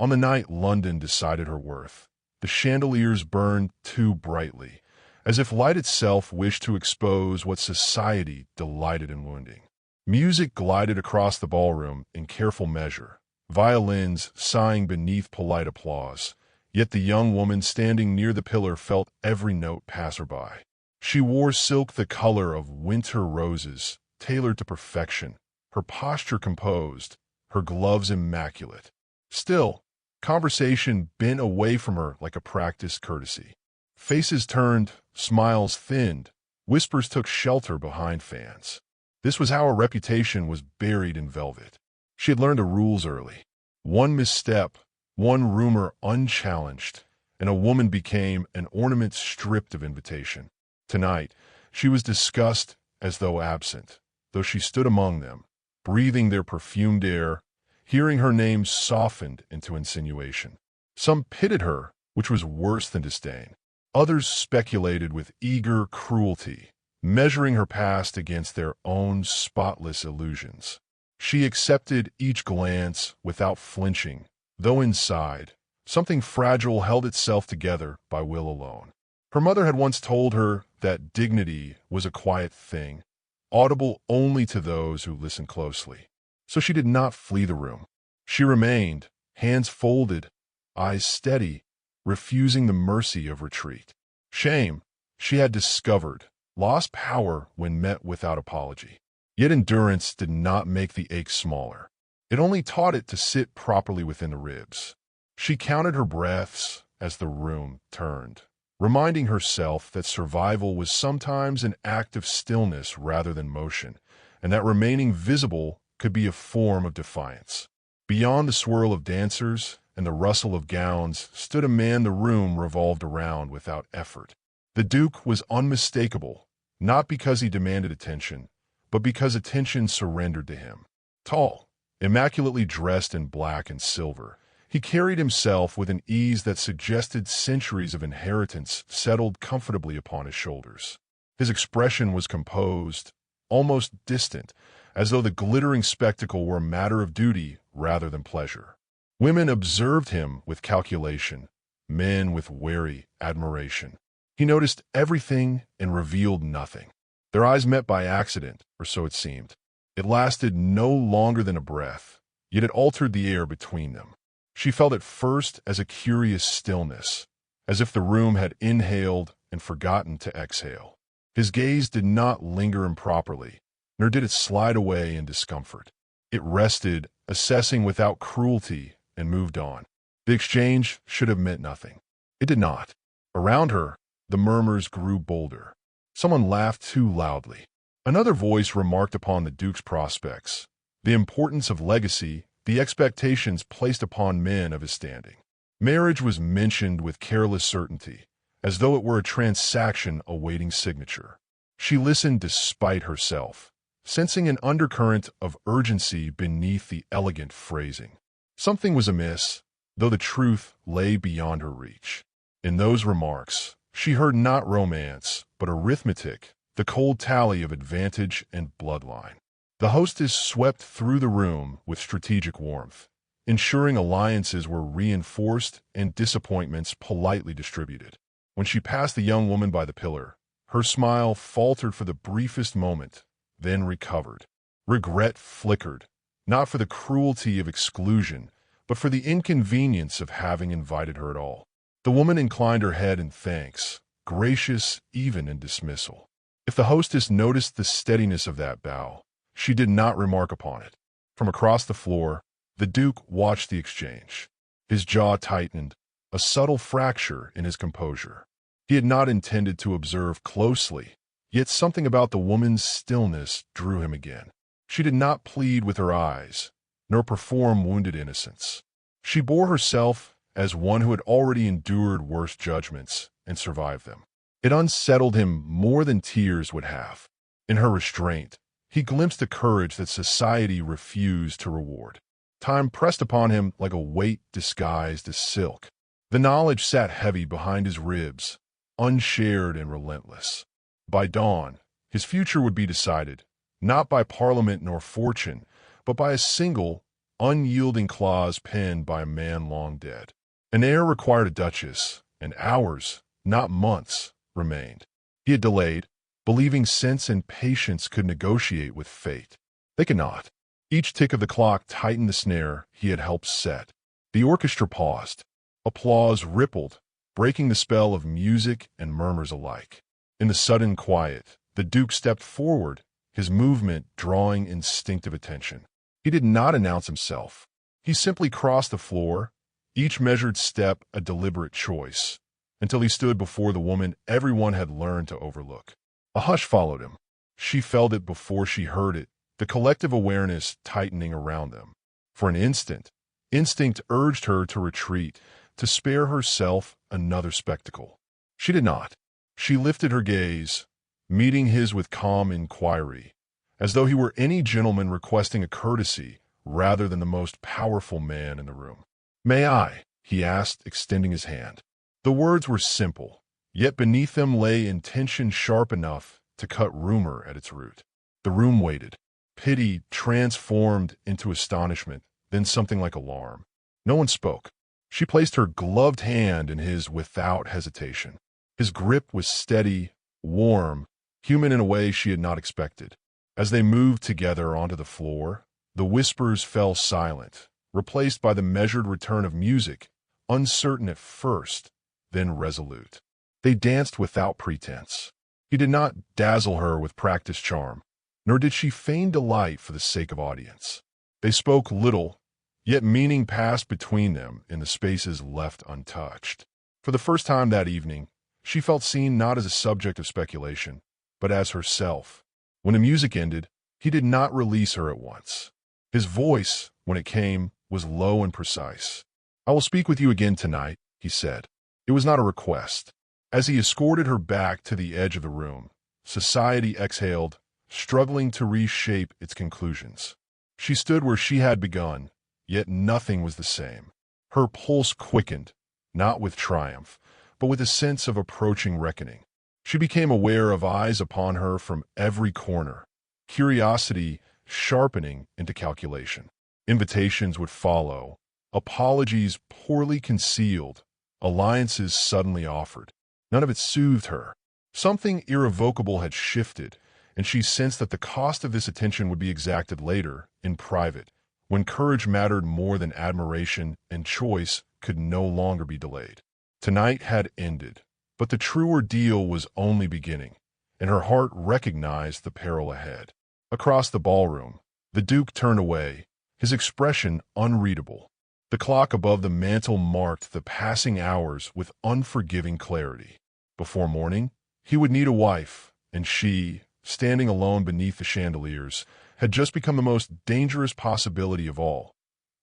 On the night London decided her worth, the chandeliers burned too brightly, as if light itself wished to expose what society delighted in wounding. Music glided across the ballroom in careful measure, violins sighing beneath polite applause, yet the young woman standing near the pillar felt every note pass her by. She wore silk the color of winter roses, tailored to perfection, her posture composed, her gloves immaculate. Still, conversation bent away from her like a practiced courtesy. Faces turned, smiles thinned, whispers took shelter behind fans. This was how her reputation was buried in velvet. She had learned the rules early. One misstep, one rumor unchallenged, and a woman became an ornament stripped of invitation. Tonight, she was discussed as though absent, though she stood among them, breathing their perfumed air, hearing her name softened into insinuation. Some pitied her, which was worse than disdain. Others speculated with eager cruelty, measuring her past against their own spotless illusions. She accepted each glance without flinching, though inside, something fragile held itself together by will alone. Her mother had once told her that dignity was a quiet thing, audible only to those who listened closely. So she did not flee the room. She remained, hands folded, eyes steady, refusing the mercy of retreat. Shame, she had discovered, lost power when met without apology. Yet endurance did not make the ache smaller. It only taught it to sit properly within the ribs. She counted her breaths as the room turned, reminding herself that survival was sometimes an act of stillness rather than motion, and that remaining visible could be a form of defiance. Beyond the swirl of dancers and the rustle of gowns stood a man the room revolved around without effort. The Duke was unmistakable, not because he demanded attention, but because attention surrendered to him. Tall, immaculately dressed in black and silver, he carried himself with an ease that suggested centuries of inheritance settled comfortably upon his shoulders. His expression was composed, almost distant, as though the glittering spectacle were a matter of duty rather than pleasure. Women observed him with calculation, men with wary admiration. He noticed everything and revealed nothing. Their eyes met by accident, or so it seemed. It lasted no longer than a breath, yet it altered the air between them. She felt at first as a curious stillness, as if the room had inhaled and forgotten to exhale. His gaze did not linger improperly, nor did it slide away in discomfort. It rested, assessing without cruelty, and moved on. The exchange should have meant nothing. It did not. Around her, the murmurs grew bolder. Someone laughed too loudly. Another voice remarked upon the Duke's prospects, the importance of legacy, the expectations placed upon men of his standing. Marriage was mentioned with careless certainty, as though it were a transaction awaiting signature. She listened despite herself, sensing an undercurrent of urgency beneath the elegant phrasing. Something was amiss, though the truth lay beyond her reach. In those remarks, she heard not romance, but arithmetic, the cold tally of advantage and bloodline. The hostess swept through the room with strategic warmth, ensuring alliances were reinforced and disappointments politely distributed. When she passed the young woman by the pillar, her smile faltered for the briefest moment, then recovered. Regret flickered, not for the cruelty of exclusion, but for the inconvenience of having invited her at all. The woman inclined her head in thanks, gracious even in dismissal. If the hostess noticed the steadiness of that bow, she did not remark upon it. From across the floor, the Duke watched the exchange. His jaw tightened, a subtle fracture in his composure. He had not intended to observe closely, yet something about the woman's stillness drew him again. She did not plead with her eyes, nor perform wounded innocence. She bore herself as one who had already endured worse judgments and survived them. It unsettled him more than tears would have. In her restraint, he glimpsed a courage that society refused to reward. Time pressed upon him like a weight disguised as silk. The knowledge sat heavy behind his ribs, unshared and relentless. By dawn, his future would be decided, not by parliament nor fortune, but by a single, unyielding claws pinned by a man long dead. An heir required a duchess, and hours, not months, remained. He had delayed, believing sense and patience could negotiate with fate. They could not. Each tick of the clock tightened the snare he had helped set. The orchestra paused. Applause rippled, breaking the spell of music and murmurs alike. In the sudden quiet, the Duke stepped forward, his movement drawing instinctive attention. He did not announce himself. He simply crossed the floor, each measured step a deliberate choice, until he stood before the woman everyone had learned to overlook. A hush followed him. She felt it before she heard it, the collective awareness tightening around them. For an instant, instinct urged her to retreat, to spare herself another spectacle. She did not. She lifted her gaze, meeting his with calm inquiry, as though he were any gentleman requesting a courtesy rather than the most powerful man in the room. "May I?" he asked, extending his hand. The words were simple, yet beneath them lay intention sharp enough to cut rumor at its root. The room waited, pity transformed into astonishment, then something like alarm. No one spoke. She placed her gloved hand in his without hesitation. His grip was steady, warm, human in a way she had not expected. As they moved together onto the floor, the whispers fell silent, replaced by the measured return of music, uncertain at first, then resolute. They danced without pretense. He did not dazzle her with practiced charm, nor did she feign delight for the sake of audience. They spoke little, yet meaning passed between them in the spaces left untouched. For the first time that evening, she felt seen not as a subject of speculation, but as herself. When the music ended, he did not release her at once. His voice, when it came, was low and precise. "I will speak with you again tonight," he said. It was not a request. As he escorted her back to the edge of the room, society exhaled, struggling to reshape its conclusions. She stood where she had begun, yet nothing was the same. Her pulse quickened, not with triumph, but with a sense of approaching reckoning. She became aware of eyes upon her from every corner, curiosity sharpening into calculation. Invitations would follow, apologies poorly concealed, alliances suddenly offered. None of it soothed her. Something irrevocable had shifted, and she sensed that the cost of this attention would be exacted later, in private, when courage mattered more than admiration and choice could no longer be delayed. Tonight had ended, but the true ordeal was only beginning, and her heart recognized the peril ahead. Across the ballroom, the Duke turned away, his expression unreadable. The clock above the mantel marked the passing hours with unforgiving clarity. Before morning, he would need a wife, and she, standing alone beneath the chandeliers, had just become the most dangerous possibility of all.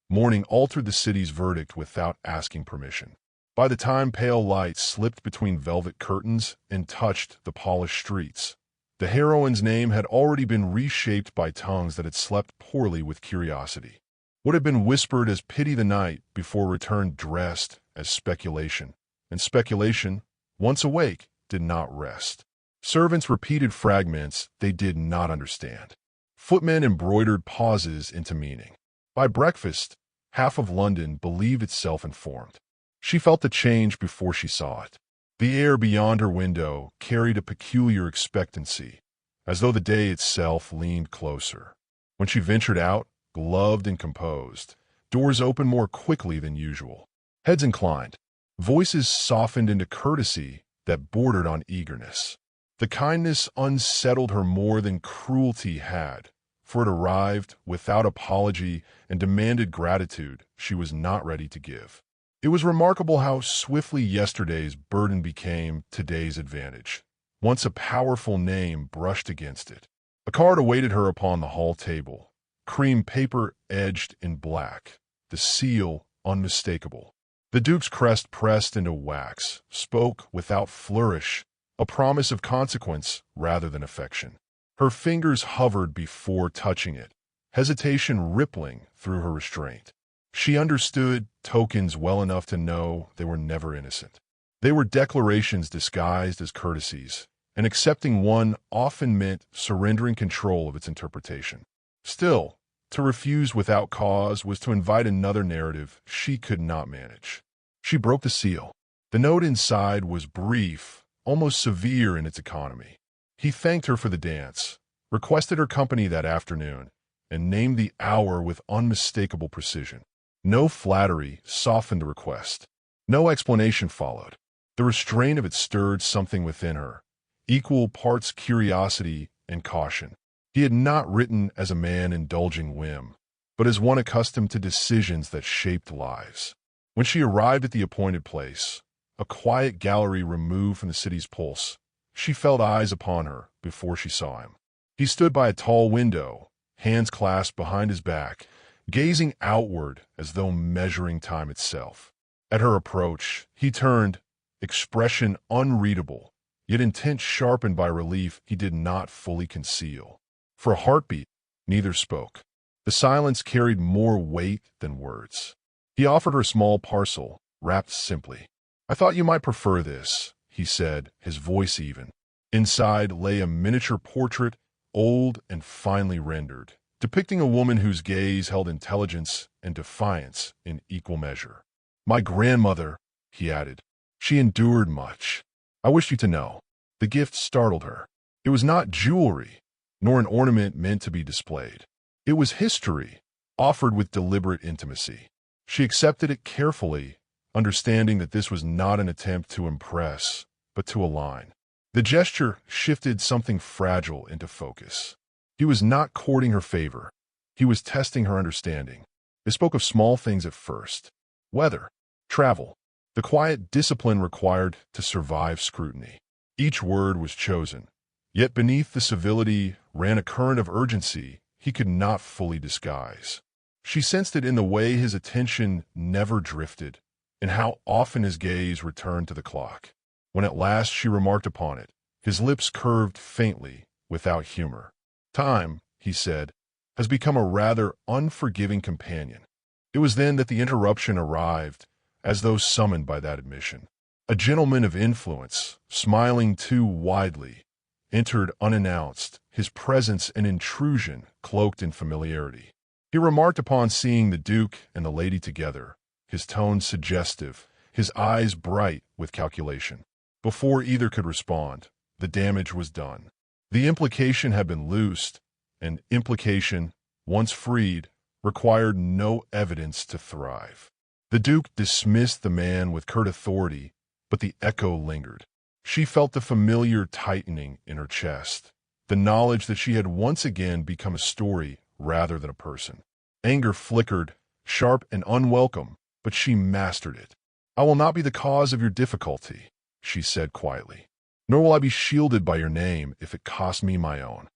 Morning altered the city's verdict without asking permission. By the time pale light slipped between velvet curtains and touched the polished streets, the heroine's name had already been reshaped by tongues that had slept poorly with curiosity. What had been whispered as pity the night before returned dressed as speculation, and speculation, once awake, did not rest. Servants repeated fragments they did not understand. Footmen embroidered pauses into meaning. By breakfast, half of London believed itself informed. She felt the change before she saw it. The air beyond her window carried a peculiar expectancy, as though the day itself leaned closer. When she ventured out, gloved and composed, doors opened more quickly than usual. Heads inclined, voices softened into courtesy that bordered on eagerness. The kindness unsettled her more than cruelty had, for it arrived without apology and demanded gratitude she was not ready to give. It was remarkable how swiftly yesterday's burden became today's advantage. Once a powerful name brushed against it. A card awaited her upon the hall table, cream paper edged in black, the seal unmistakable. The Duke's crest pressed into wax, spoke without flourish, a promise of consequence rather than affection. Her fingers hovered before touching it, hesitation rippling through her restraint. She understood tokens well enough to know they were never innocent. They were declarations disguised as courtesies, and accepting one often meant surrendering control of its interpretation. Still, To refuse without cause was to invite another narrative she could not manage. She broke the seal. The note inside was brief, almost severe in its economy. He thanked her for the dance, requested her company that afternoon, and named the hour with unmistakable precision. No flattery softened the request. No explanation followed. The restraint of it stirred something within her, equal parts curiosity and caution. He had not written as a man indulging whim, but as one accustomed to decisions that shaped lives. When she arrived at the appointed place, a quiet gallery removed from the city's pulse, she felt eyes upon her before she saw him. He stood by a tall window, hands clasped behind his back, gazing outward as though measuring time itself. At her approach, he turned, expression unreadable, yet intent sharpened by relief he did not fully conceal. For a heartbeat, neither spoke. The silence carried more weight than words. He offered her a small parcel, wrapped simply. "I thought you might prefer this," he said, his voice even. Inside lay a miniature portrait, old and finely rendered, depicting a woman whose gaze held intelligence and defiance in equal measure. "My grandmother," he added. "She endured much. I wish you to know." The gift startled her. It was not jewelry, nor an ornament meant to be displayed. It was history, offered with deliberate intimacy. She accepted it carefully, understanding that this was not an attempt to impress, but to align. The gesture shifted something fragile into focus. He was not courting her favor. He was testing her understanding. They spoke of small things at first: weather, travel, the quiet discipline required to survive scrutiny. Each word was chosen, yet beneath the civility ran a current of urgency he could not fully disguise. She sensed it in the way his attention never drifted, and how often his gaze returned to the clock. When at last she remarked upon it, his lips curved faintly, without humor. "Time," he said, "has become a rather unforgiving companion." It was then that the interruption arrived, as though summoned by that admission. A gentleman of influence, smiling too widely, entered unannounced, his presence an intrusion cloaked in familiarity. He remarked upon seeing the Duke and the lady together, his tone suggestive, his eyes bright with calculation. Before either could respond, the damage was done. The implication had been loosed, and implication, once freed, required no evidence to thrive. The Duke dismissed the man with curt authority, but the echo lingered. She felt the familiar tightening in her chest, the knowledge that she had once again become a story rather than a person. Anger flickered, sharp and unwelcome, but she mastered it. "I will not be the cause of your difficulty," she said quietly. "Nor will I be shielded by your name if it costs me my own."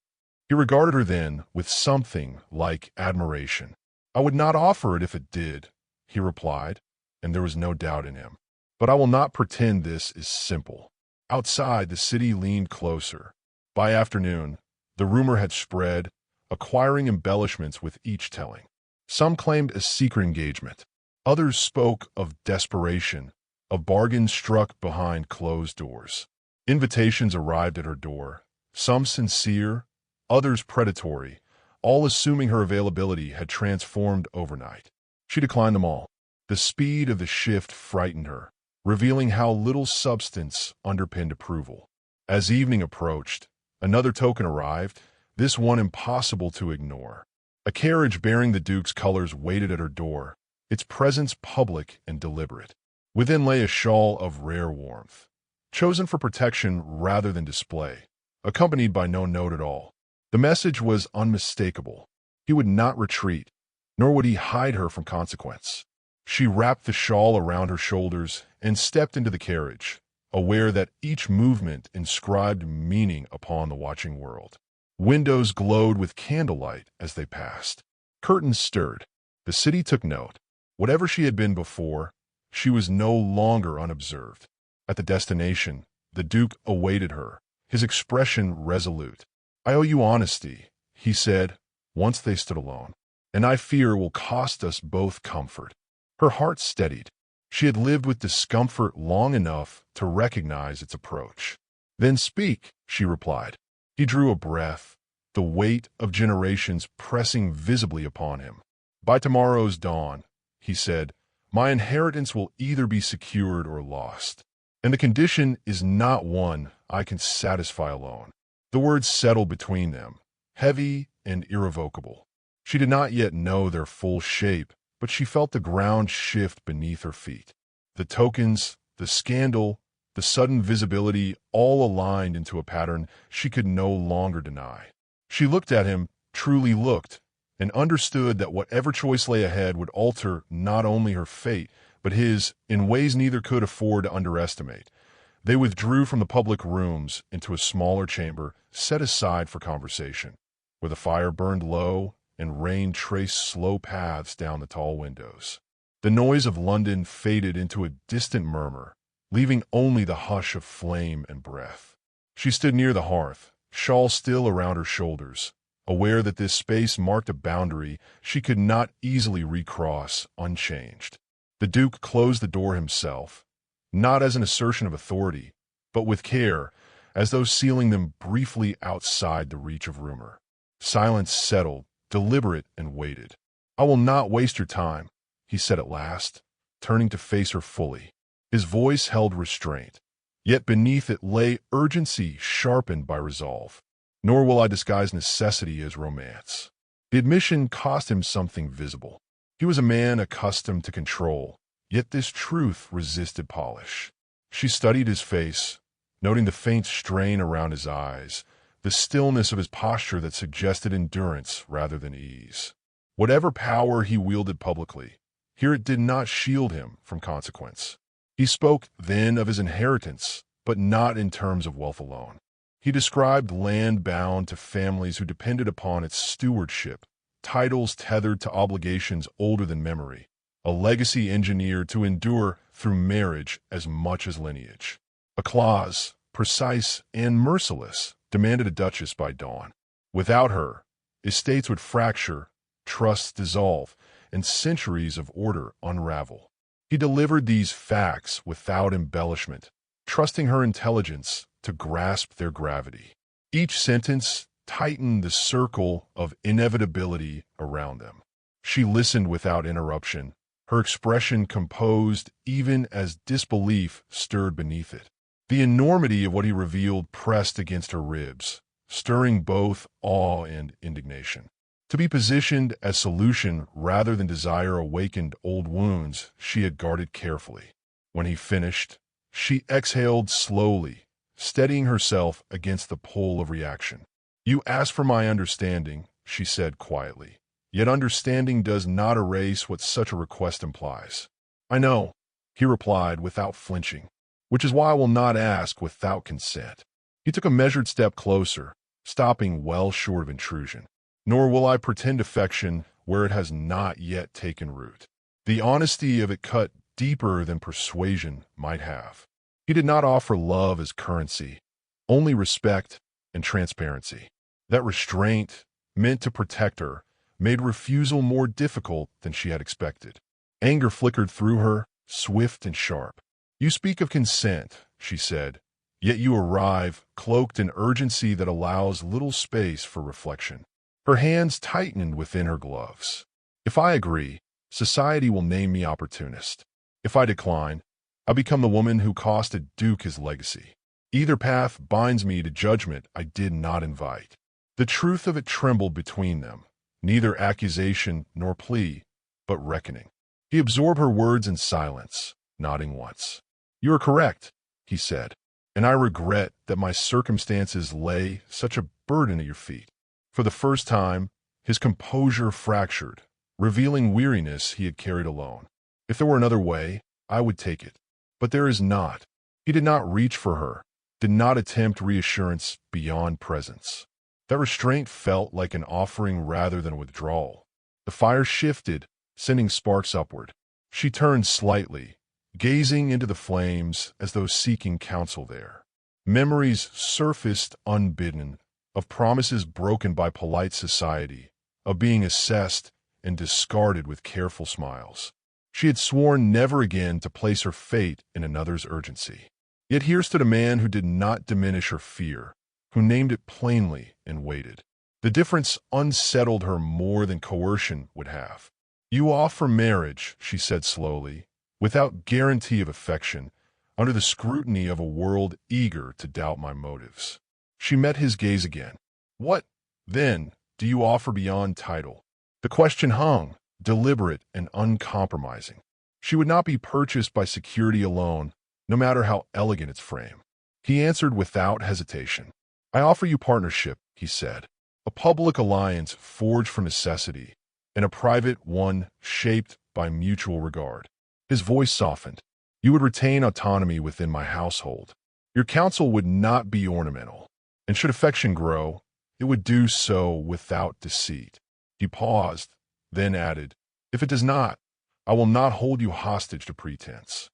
He regarded her then with something like admiration. "I would not offer it if it did," he replied, and there was no doubt in him. "But I will not pretend this is simple." Outside, the city leaned closer. By afternoon, the rumor had spread, acquiring embellishments with each telling. Some claimed a secret engagement. Others spoke of desperation, of bargains struck behind closed doors. Invitations arrived at her door, some sincere, others predatory, all assuming her availability had transformed overnight. She declined them all. The speed of the shift frightened her, revealing how little substance underpinned approval. As evening approached, another token arrived, this one impossible to ignore. A carriage bearing the Duke's colors waited at her door, its presence public and deliberate. Within lay a shawl of rare warmth, chosen for protection rather than display, accompanied by no note at all. The message was unmistakable. He would not retreat, nor would he hide her from consequence. She wrapped the shawl around her shoulders and stepped into the carriage, aware that each movement inscribed meaning upon the watching world. Windows glowed with candlelight as they passed. Curtains stirred. The city took note. Whatever she had been before, she was no longer unobserved. At the destination, the Duke awaited her, his expression resolute. "I owe you honesty," he said, once they stood alone, "and I fear will cost us both comfort." Her heart steadied. She had lived with discomfort long enough to recognize its approach. "Then speak," she replied. He drew a breath, the weight of generations pressing visibly upon him. "By tomorrow's dawn," he said, "my inheritance will either be secured or lost. And the condition is not one I can satisfy alone." The words settled between them, heavy and irrevocable. She did not yet know their full shape, but she felt the ground shift beneath her feet. The tokens, the scandal, the sudden visibility all aligned into a pattern she could no longer deny. She looked at him, truly looked, and understood that whatever choice lay ahead would alter not only her fate, but his, in ways neither could afford to underestimate. They withdrew from the public rooms into a smaller chamber set aside for conversation, where the fire burned low and rain traced slow paths down the tall windows. The noise of London faded into a distant murmur, leaving only the hush of flame and breath. She stood near the hearth, shawl still around her shoulders, aware that this space marked a boundary she could not easily recross unchanged. The Duke closed the door himself, not as an assertion of authority, but with care, as though sealing them briefly outside the reach of rumor. Silence settled, deliberate and weighted. "I will not waste your time," he said at last, turning to face her fully. His voice held restraint, yet beneath it lay urgency sharpened by resolve. "Nor will I disguise necessity as romance." The admission cost him something visible. He was a man accustomed to control, yet this truth resisted polish. She studied his face, noting the faint strain around his eyes, the stillness of his posture that suggested endurance rather than ease. Whatever power he wielded publicly, here it did not shield him from consequence. He spoke then of his inheritance, but not in terms of wealth alone. He described land bound to families who depended upon its stewardship, titles tethered to obligations older than memory, a legacy engineered to endure through marriage as much as lineage. A clause, precise and merciless, demanded a duchess by dawn. Without her, estates would fracture, trusts dissolve, and centuries of order unravel. He delivered these facts without embellishment, trusting her intelligence to grasp their gravity. Each sentence tightened the circle of inevitability around them. She listened without interruption, her expression composed even as disbelief stirred beneath it. The enormity of what he revealed pressed against her ribs, stirring both awe and indignation. To be positioned as solution rather than desire awakened old wounds she had guarded carefully. When he finished, she exhaled slowly, steadying herself against the pull of reaction. "You asked for my understanding," she said quietly. "Yet understanding does not erase what such a request implies." "I know," he replied without flinching, "which is why I will not ask without consent." He took a measured step closer, stopping well short of intrusion. "Nor will I pretend affection where it has not yet taken root." The honesty of it cut deeper than persuasion might have. He did not offer love as currency, only respect and transparency. That restraint, meant to protect her, made refusal more difficult than she had expected. Anger flickered through her, swift and sharp. "You speak of consent," she said, "yet you arrive cloaked in urgency that allows little space for reflection." Her hands tightened within her gloves. "If I agree, society will name me opportunist. If I decline, I become the woman who cost a duke his legacy. Either path binds me to judgment I did not invite." The truth of it trembled between them, neither accusation nor plea, but reckoning. He absorbed her words in silence, nodding once. "You are correct," he said, "and I regret that my circumstances lay such a burden at your feet." For the first time, his composure fractured, revealing weariness he had carried alone. "If there were another way, I would take it. But there is not." He did not reach for her, did not attempt reassurance beyond presence. That restraint felt like an offering rather than a withdrawal. The fire shifted, sending sparks upward. She turned slightly, gazing into the flames as though seeking counsel there. Memories surfaced unbidden, of promises broken by polite society, of being assessed and discarded with careful smiles. She had sworn never again to place her fate in another's urgency. Yet here stood a man who did not diminish her fear, who named it plainly and waited. The difference unsettled her more than coercion would have. "You offer marriage," she said slowly, "without guarantee of affection, under the scrutiny of a world eager to doubt my motives." She met his gaze again. "What, then, do you offer beyond title?" The question hung, deliberate and uncompromising. She would not be purchased by security alone, no matter how elegant its frame. He answered without hesitation. "I offer you partnership," he said, "a public alliance forged from necessity, and a private one shaped by mutual regard." His voice softened. "You would retain autonomy within my household. Your counsel would not be ornamental, and should affection grow, it would do so without deceit." He paused, then added, "If it does not, I will not hold you hostage to pretense."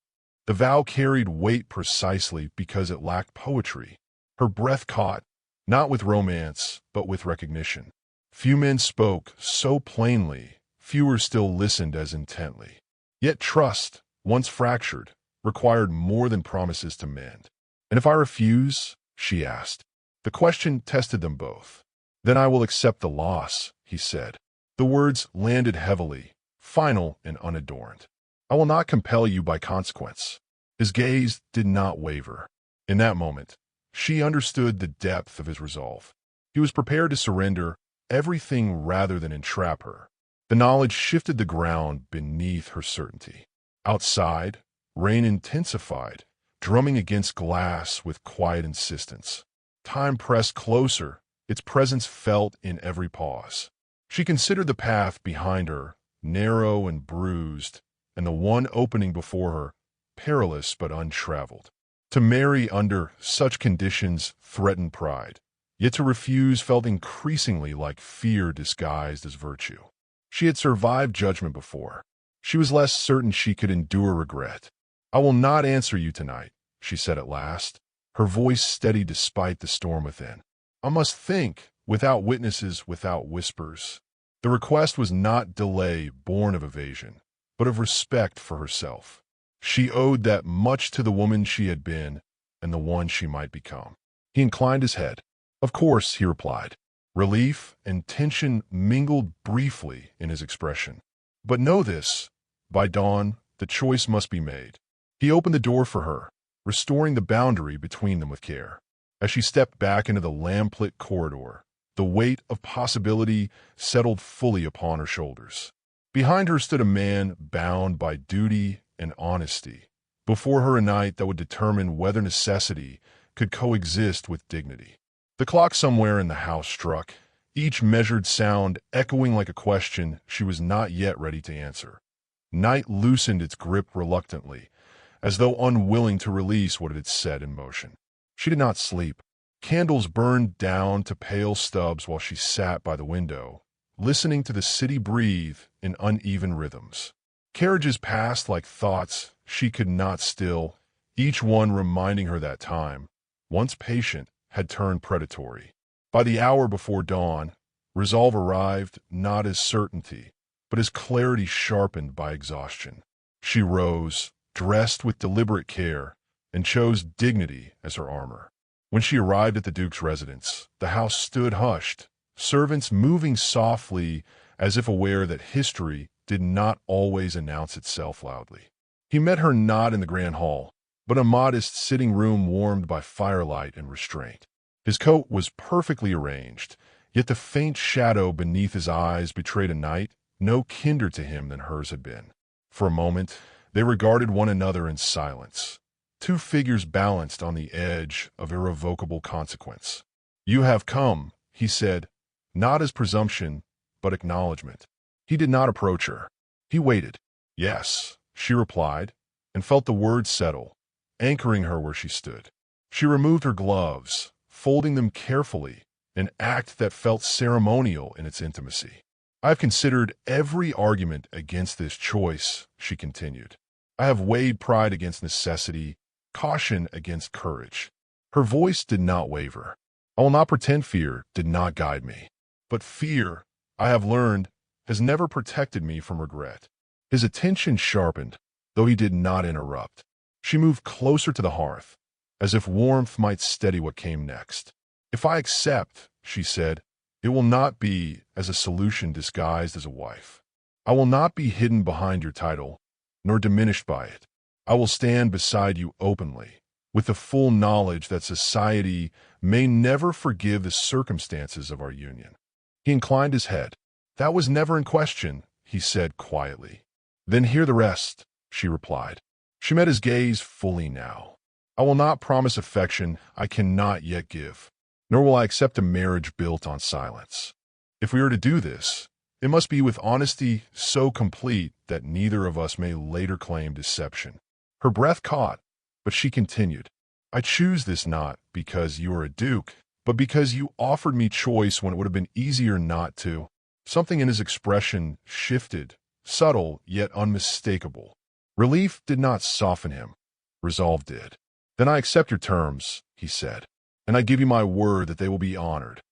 The vow carried weight precisely because it lacked poetry. Her breath caught, not with romance, but with recognition. Few men spoke so plainly, fewer still listened as intently. Yet trust, once fractured, required more than promises to mend. "And if I refuse?" she asked. The question tested them both. "Then I will accept the loss," he said. The words landed heavily, final and unadorned. "I will not compel you by consequence." His gaze did not waver. In that moment, she understood the depth of his resolve. He was prepared to surrender everything rather than entrap her. The knowledge shifted the ground beneath her certainty. Outside, rain intensified, drumming against glass with quiet insistence. Time pressed closer, its presence felt in every pause. She considered the path behind her, narrow and bruised, and the one opening before her, perilous but untraveled. To marry under such conditions threatened pride, yet to refuse felt increasingly like fear disguised as virtue. She had survived judgment before. She was less certain she could endure regret. "I will not answer you tonight," she said at last, her voice steady despite the storm within. "I must think, without witnesses, without whispers." The request was not delay born of evasion, but of respect for herself. She owed that much to the woman she had been and the one she might become. He inclined his head. "Of course," he replied. Relief and tension mingled briefly in his expression. "But know this, by dawn, the choice must be made." He opened the door for her, restoring the boundary between them with care. As she stepped back into the lamplit corridor, the weight of possibility settled fully upon her shoulders. Behind her stood a man bound by duty and honesty. Before her a night that would determine whether necessity could coexist with dignity. The clock somewhere in the house struck, each measured sound echoing like a question she was not yet ready to answer. Night loosened its grip reluctantly, as though unwilling to release what it had set in motion. She did not sleep. Candles burned down to pale stubs while she sat by the window, listening to the city breathe in uneven rhythms. Carriages passed like thoughts she could not still, each one reminding her that time, once patient, had turned predatory. By the hour before dawn, resolve arrived not as certainty, but as clarity sharpened by exhaustion. She rose, dressed with deliberate care, and chose dignity as her armor. When she arrived at the Duke's residence, the house stood hushed, servants moving softly as if aware that history did not always announce itself loudly. He met her not in the grand hall, but a modest sitting room warmed by firelight and restraint. His coat was perfectly arranged, yet the faint shadow beneath his eyes betrayed a night no kinder to him than hers had been. For a moment, they regarded one another in silence, two figures balanced on the edge of irrevocable consequence. "You have come," he said, not as presumption, but acknowledgement. He did not approach her. He waited. "Yes," she replied, and felt the words settle, anchoring her where she stood. She removed her gloves, folding them carefully, an act that felt ceremonial in its intimacy. "I have considered every argument against this choice," she continued. "I have weighed pride against necessity, caution against courage." Her voice did not waver. "I will not pretend fear did not guide me. But fear, I have learned, has never protected me from regret." His attention sharpened, though he did not interrupt. She moved closer to the hearth, as if warmth might steady what came next. "If I accept," she said, It will not be as a solution disguised as a wife. I will not be hidden behind your title, nor diminished by it. I will stand beside you openly, with the full knowledge that society may never forgive the circumstances of our union." He inclined his head. "That was never in question," he said quietly. "Then hear the rest," she replied. She met his gaze fully now. "I will not promise affection I cannot yet give, nor will I accept a marriage built on silence. If we are to do this, it must be with honesty so complete that neither of us may later claim deception." Her breath caught, but she continued, "I choose this not because you are a duke, but because you offered me choice when it would have been easier not to." Something in his expression shifted, subtle yet unmistakable. Relief did not soften him. Resolve did. "Then I accept your terms," he said, "and I give you my word that they will be honored."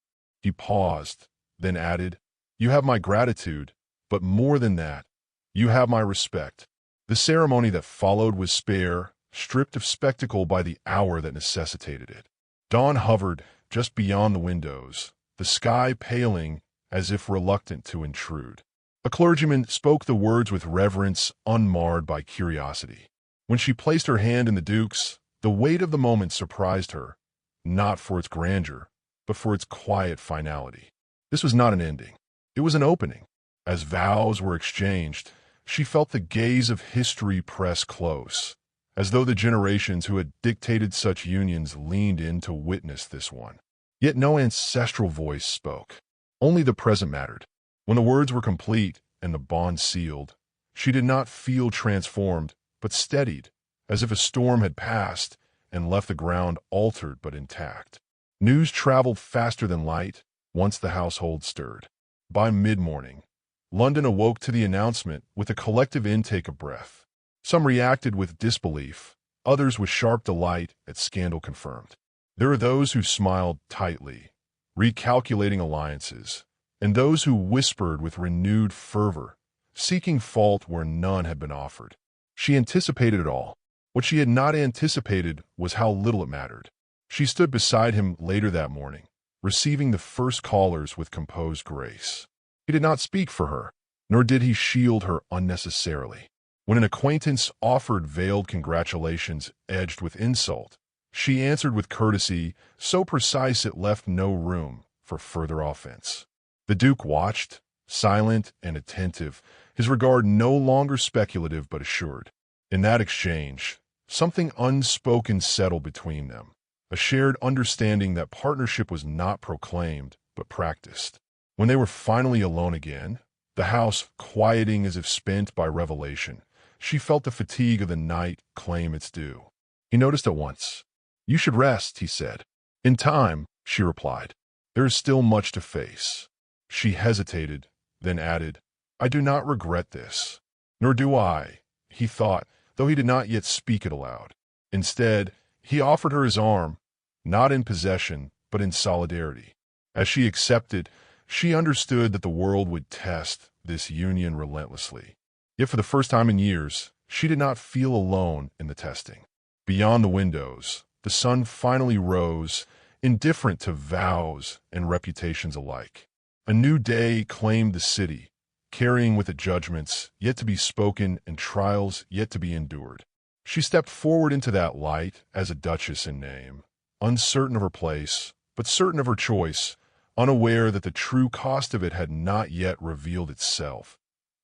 He paused, then added, "You have my gratitude, but more than that, you have my respect." The ceremony that followed was spare, stripped of spectacle by the hour that necessitated it. Dawn hovered just beyond the windows, the sky paling as if reluctant to intrude. A clergyman spoke the words with reverence unmarred by curiosity. When she placed her hand in the Duke's, the weight of the moment surprised her, not for its grandeur, but for its quiet finality. This was not an ending. It was an opening. As vows were exchanged, she felt the gaze of history press close, as though the generations who had dictated such unions leaned in to witness this one. Yet no ancestral voice spoke. Only the present mattered. When the words were complete and the bond sealed, she did not feel transformed, but steadied, as if a storm had passed and left the ground altered but intact. News traveled faster than light once the household stirred. By mid-morning, London awoke to the announcement with a collective intake of breath. Some reacted with disbelief, others with sharp delight at scandal confirmed. There are those who smiled tightly, recalculating alliances, and those who whispered with renewed fervor, seeking fault where none had been offered. She anticipated it all. What she had not anticipated was how little it mattered. She stood beside him later that morning, receiving the first callers with composed grace. He did not speak for her, nor did he shield her unnecessarily. When an acquaintance offered veiled congratulations edged with insult, she answered with courtesy so precise it left no room for further offense. The Duke watched, silent and attentive, his regard no longer speculative but assured. In that exchange, something unspoken settled between them, a shared understanding that partnership was not proclaimed but practiced. When they were finally alone again, the house quieting as if spent by revelation, she felt the fatigue of the night claim its due. He noticed at once. "You should rest," he said. "In time," she replied. "There is still much to face." She hesitated, then added, "I do not regret this." "Nor do I," he thought, though he did not yet speak it aloud. Instead, he offered her his arm, not in possession, but in solidarity. As she accepted, she understood that the world would test this union relentlessly. Yet for the first time in years, she did not feel alone in the testing. Beyond the windows, the sun finally rose, indifferent to vows and reputations alike. A new day claimed the city, carrying with it judgments yet to be spoken and trials yet to be endured. She stepped forward into that light as a duchess in name, uncertain of her place, but certain of her choice, unaware that the true cost of it had not yet revealed itself.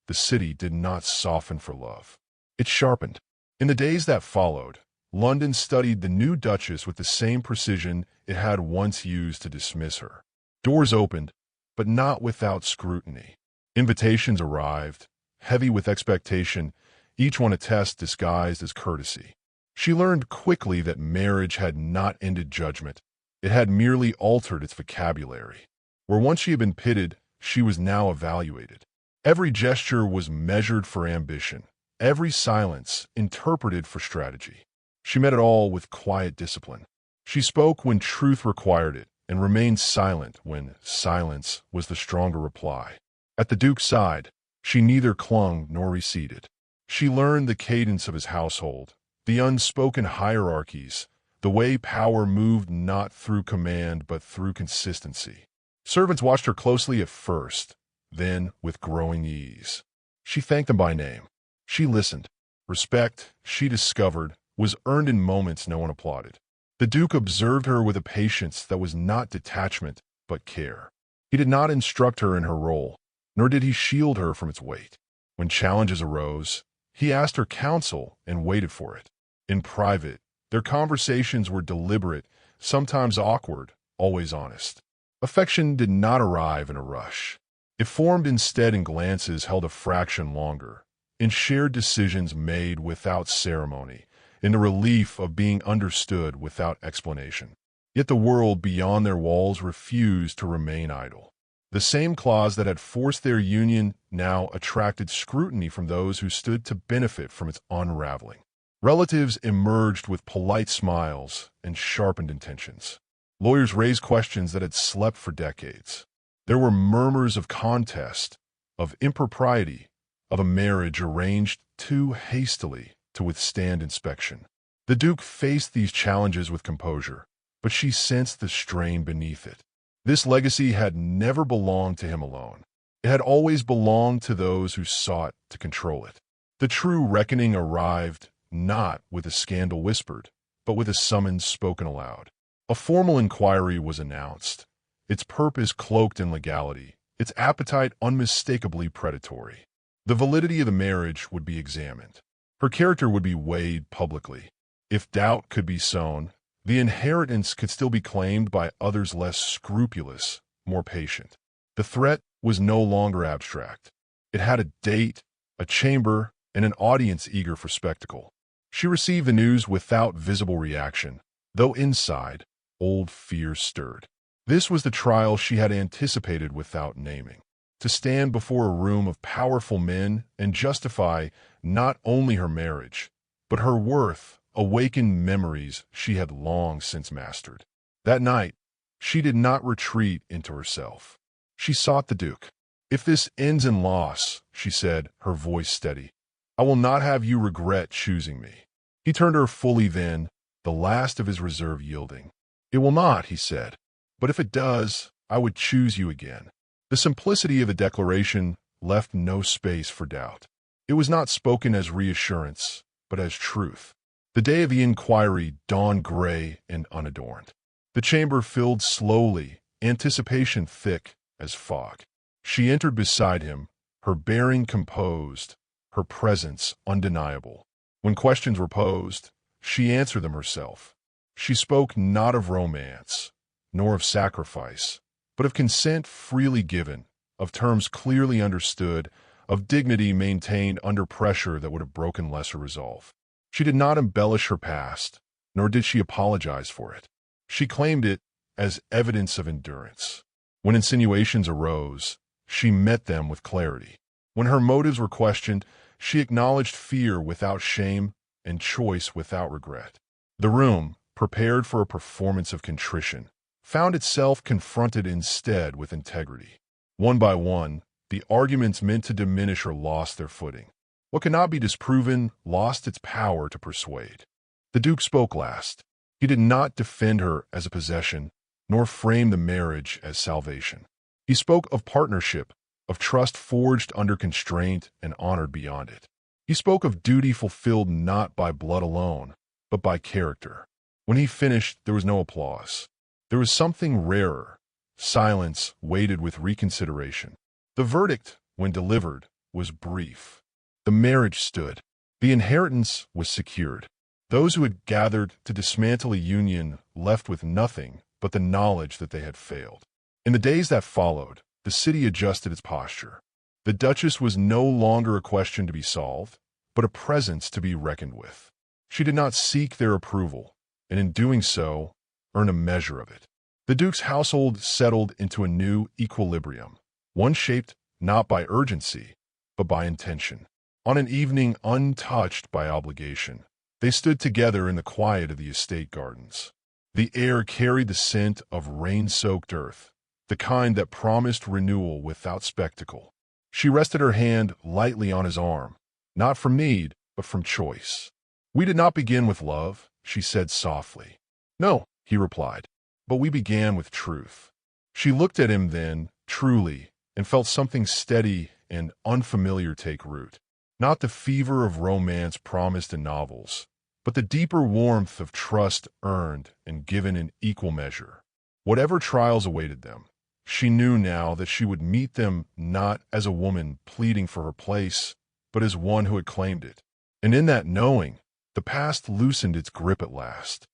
The city did not soften for love. It sharpened. In the days that followed, London studied the new duchess with the same precision it had once used to dismiss her. Doors opened, but not without scrutiny. Invitations arrived, heavy with expectation, each one a test disguised as courtesy. She learned quickly that marriage had not ended judgment. It had merely altered its vocabulary. Where once she had been pitted, she was now evaluated. Every gesture was measured for ambition, every silence interpreted for strategy. She met it all with quiet discipline. She spoke when truth required it and remained silent when silence was the stronger reply. At the Duke's side, she neither clung nor receded. She learned the cadence of his household, the unspoken hierarchies, the way power moved not through command but through consistency. Servants watched her closely at first, then with growing ease. She thanked them by name. She listened. Respect, she discovered, was earned in moments no one applauded. The Duke observed her with a patience that was not detachment, but care. He did not instruct her in her role, nor did he shield her from its weight. When challenges arose, he asked her counsel and waited for it. In private, their conversations were deliberate, sometimes awkward, always honest. Affection did not arrive in a rush. It formed instead in glances held a fraction longer, in shared decisions made without ceremony, in the relief of being understood without explanation. Yet the world beyond their walls refused to remain idle. The same clause that had forced their union now attracted scrutiny from those who stood to benefit from its unraveling. Relatives emerged with polite smiles and sharpened intentions. Lawyers raised questions that had slept for decades. There were murmurs of contest, of impropriety, of a marriage arranged too hastily to withstand inspection. The Duke faced these challenges with composure, but she sensed the strain beneath it. This legacy had never belonged to him alone. It had always belonged to those who sought to control it. The true reckoning arrived not with a scandal whispered, but with a summons spoken aloud. A formal inquiry was announced, its purpose cloaked in legality, its appetite unmistakably predatory. The validity of the marriage would be examined. Her character would be weighed publicly. If doubt could be sown, the inheritance could still be claimed by others less scrupulous, more patient. The threat was no longer abstract. It had a date, a chamber, and an audience eager for spectacle. She received the news without visible reaction, though inside, old fears stirred. This was the trial she had anticipated without naming. To stand before a room of powerful men and justify not only her marriage, but her worth, awakened memories she had long since mastered. That night, she did not retreat into herself. She sought the Duke. "If this ends in loss," she said, her voice steady, "I will not have you regret choosing me." He turned her fully then, the last of his reserve yielding. "It will not," he said, "but if it does, I would choose you again." The simplicity of the declaration left no space for doubt. It was not spoken as reassurance, but as truth. The day of the inquiry dawned gray and unadorned. The chamber filled slowly, anticipation thick as fog. She entered beside him, her bearing composed, her presence undeniable. When questions were posed, she answered them herself. She spoke not of romance, nor of sacrifice, but of consent freely given, of terms clearly understood, of dignity maintained under pressure that would have broken lesser resolve. She did not embellish her past, nor did she apologize for it. She claimed it as evidence of endurance. When insinuations arose, she met them with clarity. When her motives were questioned, she acknowledged fear without shame and choice without regret. The room, prepared for a performance of contrition, found itself confronted instead with integrity. One by one, the arguments meant to diminish or lost their footing. What could not be disproven lost its power to persuade. The Duke spoke last. He did not defend her as a possession, nor frame the marriage as salvation. He spoke of partnership, of trust forged under constraint and honored beyond it. He spoke of duty fulfilled not by blood alone, but by character. When he finished, there was no applause. There was something rarer. Silence waited with reconsideration. The verdict, when delivered, was brief. The marriage stood. The inheritance was secured. Those who had gathered to dismantle a union left with nothing but the knowledge that they had failed. In the days that followed, the city adjusted its posture. The Duchess was no longer a question to be solved, but a presence to be reckoned with. She did not seek their approval, and in doing so, earn a measure of it. The Duke's household settled into a new equilibrium, one shaped not by urgency, but by intention. On an evening untouched by obligation, they stood together in the quiet of the estate gardens. The air carried the scent of rain-soaked earth, the kind that promised renewal without spectacle. She rested her hand lightly on his arm, not from need, but from choice. "We did not begin with love," she said softly. "No," he replied, "but we began with truth." She looked at him then, truly, and felt something steady and unfamiliar take root. Not the fever of romance promised in novels, but the deeper warmth of trust earned and given in equal measure. Whatever trials awaited them, she knew now that she would meet them not as a woman pleading for her place, but as one who had claimed it. And in that knowing, the past loosened its grip at last.